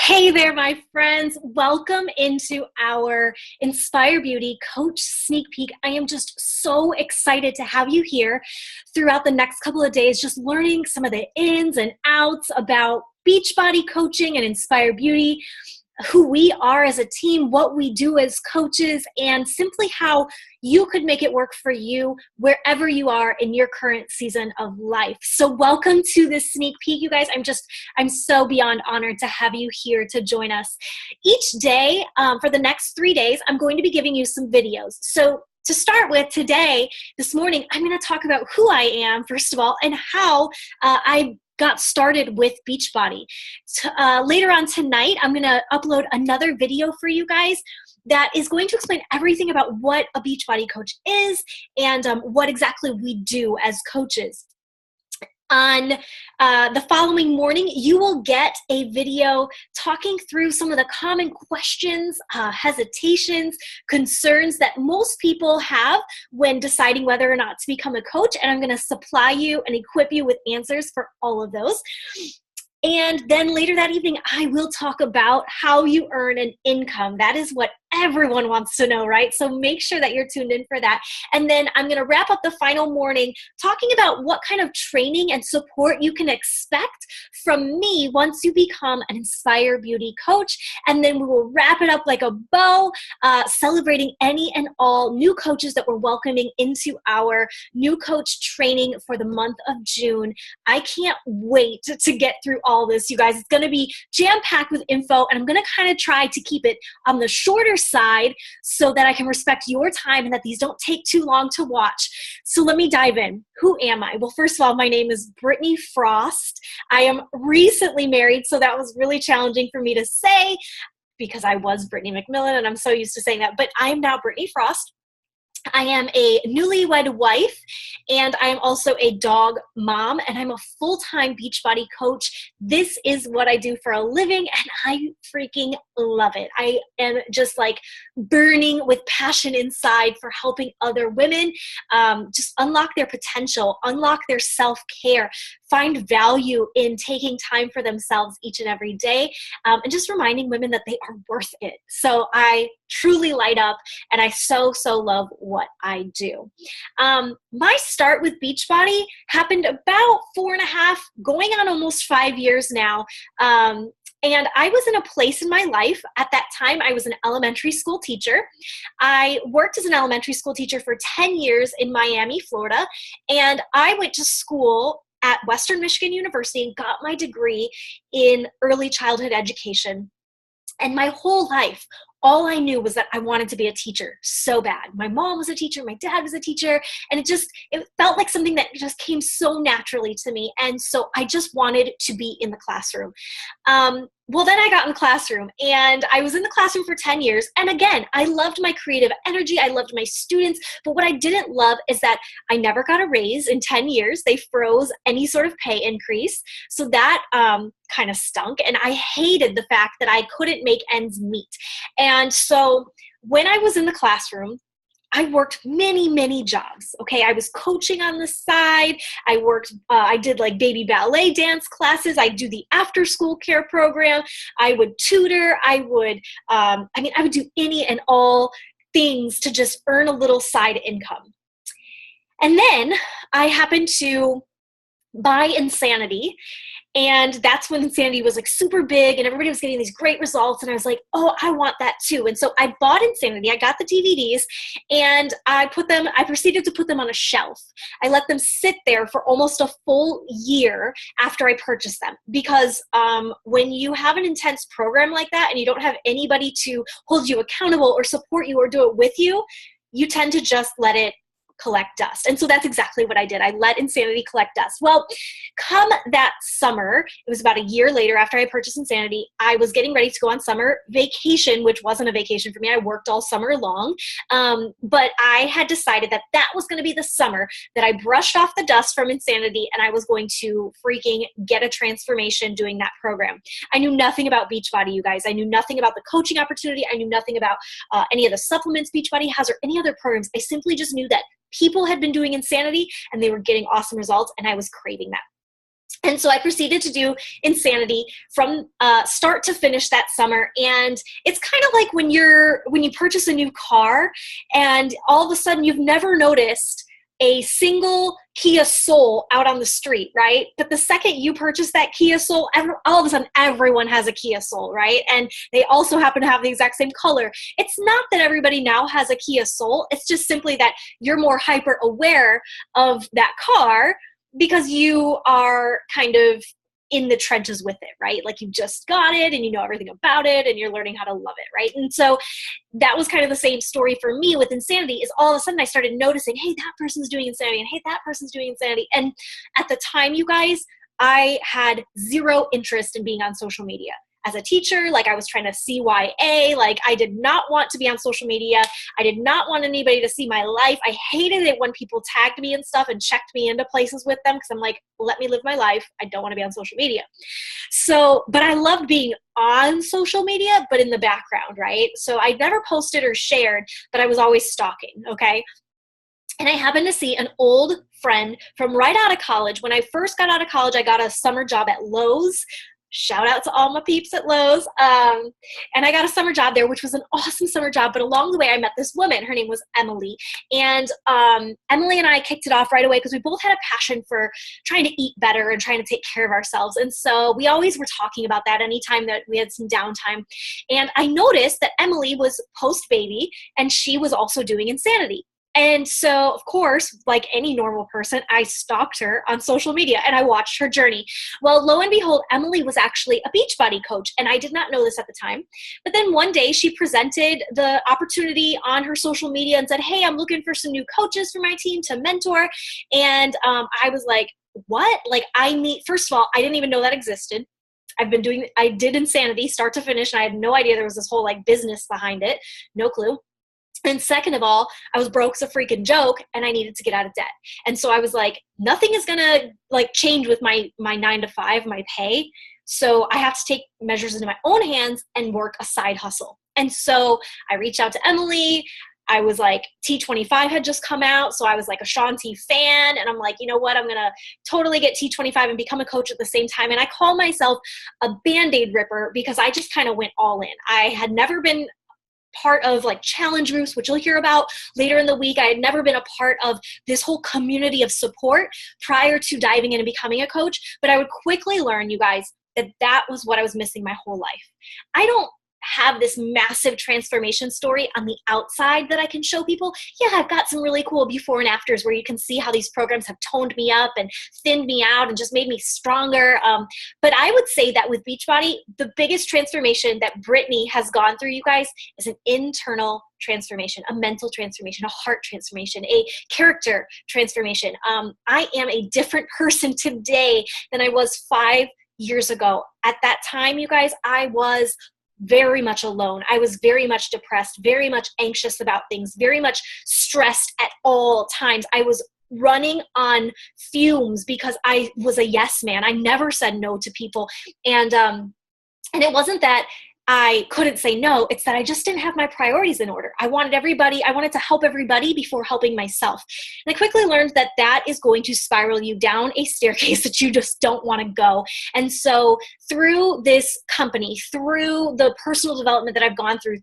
Hey there, my friends. Welcome into our Inspire Beauty Coach Sneak Peek. I am just so excited to have you here throughout the next couple of days, just learning some of the ins and outs about Beachbody coaching and Inspire Beauty, who we are as a team, what we do as coaches, and simply how you could make it work for you wherever you are in your current season of life. So welcome to this sneak peek, you guys. I'm so beyond honored to have you here to join us. Each day, for the next 3 days, I'm going to be giving you some videos. So to start with today, this morning, I'm going to talk about who I am, first of all, and how I got started with Beachbody. Later on tonight, I'm going to upload another video for you guys that is going to explain everything about what a Beachbody coach is and what exactly we do as coaches. On the following morning, you will get a video talking through some of the common questions, hesitations, concerns that most people have when deciding whether or not to become a coach. And I'm going to supply you and equip you with answers for all of those. And then later that evening, I will talk about how you earn an income. That is what everyone wants to know, right? So make sure that you're tuned in for that. And then I'm going to wrap up the final morning talking about what kind of training and support you can expect from me once you become an Inspire Beauty coach. And then we will wrap it up like a bow, celebrating any and all new coaches that we're welcoming into our new coach training for the month of June. I can't wait to get through all this, you guys. It's going to be jam-packed with info, and I'm going to kind of try to keep it on the shorter side so that I can respect your time and that these don't take too long to watch. So let me dive in. Who am I? Well, first of all, my name is Brittany Frost. I am recently married, so that was really challenging for me to say because I was Brittany McMillan and I'm so used to saying that, but I am now Brittany Frost. I am a newlywed wife, and I am also a dog mom, and I'm a full-time Beachbody coach. This is what I do for a living, and I freaking love it. I am just like burning with passion inside for helping other women just unlock their potential, unlock their self-care, find value in taking time for themselves each and every day, and just reminding women that they are worth it. So I truly light up, and I so love what I do. My start with Beachbody happened about 4.5, going on almost 5 years now. And I was in a place in my life at that time. I was an elementary school teacher. I worked as an elementary school teacher for 10 years in Miami, Florida, and I went to school at Western Michigan University and got my degree in early childhood education. And my whole life, all I knew was that I wanted to be a teacher so bad. My mom was a teacher, my dad was a teacher, and it felt like something that just came so naturally to me. And so I just wanted to be in the classroom. Well, then I got in the classroom, and I was in the classroom for 10 years. And again, I loved my creative energy. I loved my students. But what I didn't love is that I never got a raise in 10 years. They froze any sort of pay increase. So that kind of stunk. And I hated the fact that I couldn't make ends meet. And so when I was in the classroom, I worked many jobs. Okay, I was coaching on the side. I did like baby ballet dance classes. I do the after school care program. I would tutor. I would do any and all things to just earn a little side income. And then I happened to buy Insanity. And that's when Insanity was like super big and everybody was getting these great results. And I was like, oh, I want that too. And so I bought Insanity. I got the DVDs and I proceeded to put them on a shelf. I let them sit there for almost a full year after I purchased them. Because when you have an intense program like that and you don't have anybody to hold you accountable or support you or do it with you, you tend to just let it collect dust. And so that's exactly what I did. I let Insanity collect dust. Well, come that summer, it was about a year later after I purchased Insanity, I was getting ready to go on summer vacation, which wasn't a vacation for me. I worked all summer long. But I had decided that that was going to be the summer that I brushed off the dust from Insanity and I was going to freaking get a transformation doing that program. I knew nothing about Beachbody, you guys. I knew nothing about the coaching opportunity. I knew nothing about any of the supplements Beachbody has or any other programs. I simply just knew that people had been doing Insanity and they were getting awesome results and I was craving that. And so I proceeded to do Insanity from start to finish that summer. And it's kind of like when you purchase a new car and all of a sudden you've never noticed a single Kia Soul out on the street, right? But the second you purchase that Kia Soul, all of a sudden everyone has a Kia Soul, right? And they also happen to have the exact same color. It's not that everybody now has a Kia Soul. It's just simply that you're more hyper aware of that car because you are kind of in the trenches with it, right? Like you just got it and you know everything about it and you're learning how to love it, right? And so that was kind of the same story for me with Insanity, is all of a sudden I started noticing, hey, that person's doing Insanity, and hey, that person's doing Insanity. And at the time, you guys, I had zero interest in being on social media. As a teacher, like I was trying to CYA, like I did not want to be on social media. I did not want anybody to see my life. I hated it when people tagged me and stuff and checked me into places with them because I'm like, let me live my life. I don't want to be on social media. So, but I loved being on social media, but in the background, right? So I never posted or shared, but I was always stalking, okay? And I happened to see an old friend from right out of college. When I first got out of college, I got a summer job at Lowe's. Shout out to all my peeps at Lowe's. And I got a summer job there, which was an awesome summer job. But along the way, I met this woman. Her name was Emily. And Emily and I kicked it off right away because we both had a passion for trying to eat better and trying to take care of ourselves. And so we always were talking about that anytime that we had some downtime. And I noticed that Emily was post-baby and she was also doing Insanity. And so, of course, like any normal person, I stalked her on social media and I watched her journey. Well, lo and behold, Emily was actually a Beachbody coach, and I did not know this at the time. But then one day she presented the opportunity on her social media and said, hey, I'm looking for some new coaches for my team to mentor. And I was like, what? Like, first of all, I didn't even know that existed. I did Insanity start to finish, and I had no idea there was this whole like business behind it. No clue. And second of all, I was broke as a freaking joke and I needed to get out of debt. And so I was like, nothing is going to like change with my 9 to 5, my pay. So I have to take measures into my own hands and work a side hustle. And so I reached out to Emily. I was like, T25 had just come out. So I was like a Shaun T fan. And I'm like, you know what? I'm going to totally get T25 and become a coach at the same time. And I call myself a Band-Aid ripper because I just kind of went all in. I had never been part of like challenge groups, which you'll hear about later in the week. I had never been a part of this whole community of support prior to diving in and becoming a coach, but I would quickly learn, you guys, that was what I was missing my whole life. I don't have this massive transformation story on the outside that I can show people. Yeah, I've got some really cool before and afters where you can see how these programs have toned me up and thinned me out and just made me stronger. But I would say that with Beachbody, the biggest transformation that Brittany has gone through, you guys, is an internal transformation, a mental transformation, a heart transformation, a character transformation. I am a different person today than I was 5 years ago. At that time, you guys, I was very much alone. I was very much depressed, very much anxious about things, very much stressed at all times. I was running on fumes because I was a yes man. I never said no to people. And it wasn't that I couldn't say no. It's that I just didn't have my priorities in order. I wanted to help everybody before helping myself. And I quickly learned that that is going to spiral you down a staircase that you just don't want to go. And so through this company, through the personal development that I've gone through,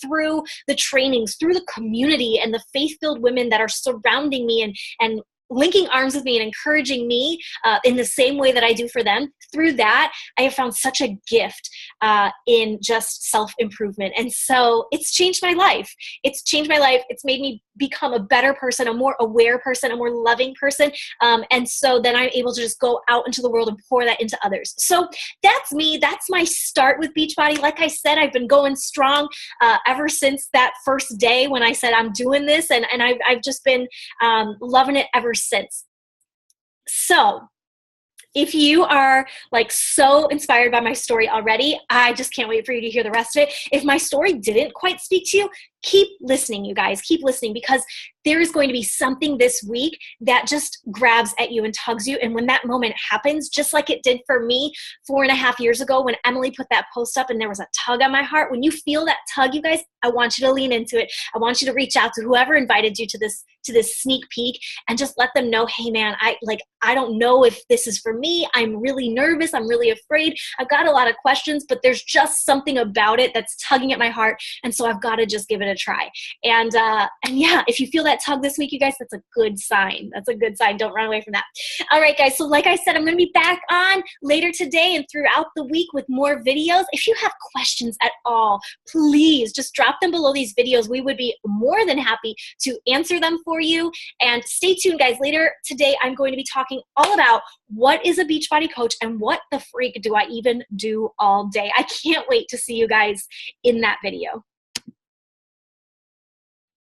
through the trainings, through the community and the faith-filled women that are surrounding me and linking arms with me and encouraging me in the same way that I do for them, through that, I have found such a gift in just self-improvement. And so it's changed my life. It's changed my life. It's made me become a better person, a more aware person, a more loving person. And so then I'm able to just go out into the world and pour that into others. So that's me. That's my start with Beachbody. Like I said, I've been going strong ever since that first day when I said I'm doing this. And I've just been loving it ever since. So if you are like so inspired by my story already, I just can't wait for you to hear the rest of it. If my story didn't quite speak to you, keep listening, you guys. Keep listening, because there is going to be something this week that just grabs at you and tugs you. And when that moment happens, just like it did for me 4.5 years ago when Emily put that post up and there was a tug on my heart, when you feel that tug, you guys, I want you to lean into it. I want you to reach out to whoever invited you to this sneak peek and just let them know, hey man, I don't know if this is for me. I'm really nervous. I'm really afraid. I've got a lot of questions, but there's just something about it that's tugging at my heart. And so I've got to just give it a try. And yeah, if you feel that tug this week, you guys, that's a good sign. That's a good sign. Don't run away from that. All right, guys. So like I said, I'm going to be back on later today and throughout the week with more videos. If you have questions at all, please just drop them below these videos. We would be more than happy to answer them for you. And stay tuned, guys. Later today, I'm going to be talking all about what is a Beachbody coach and what the freak do I even do all day. I can't wait to see you guys in that video.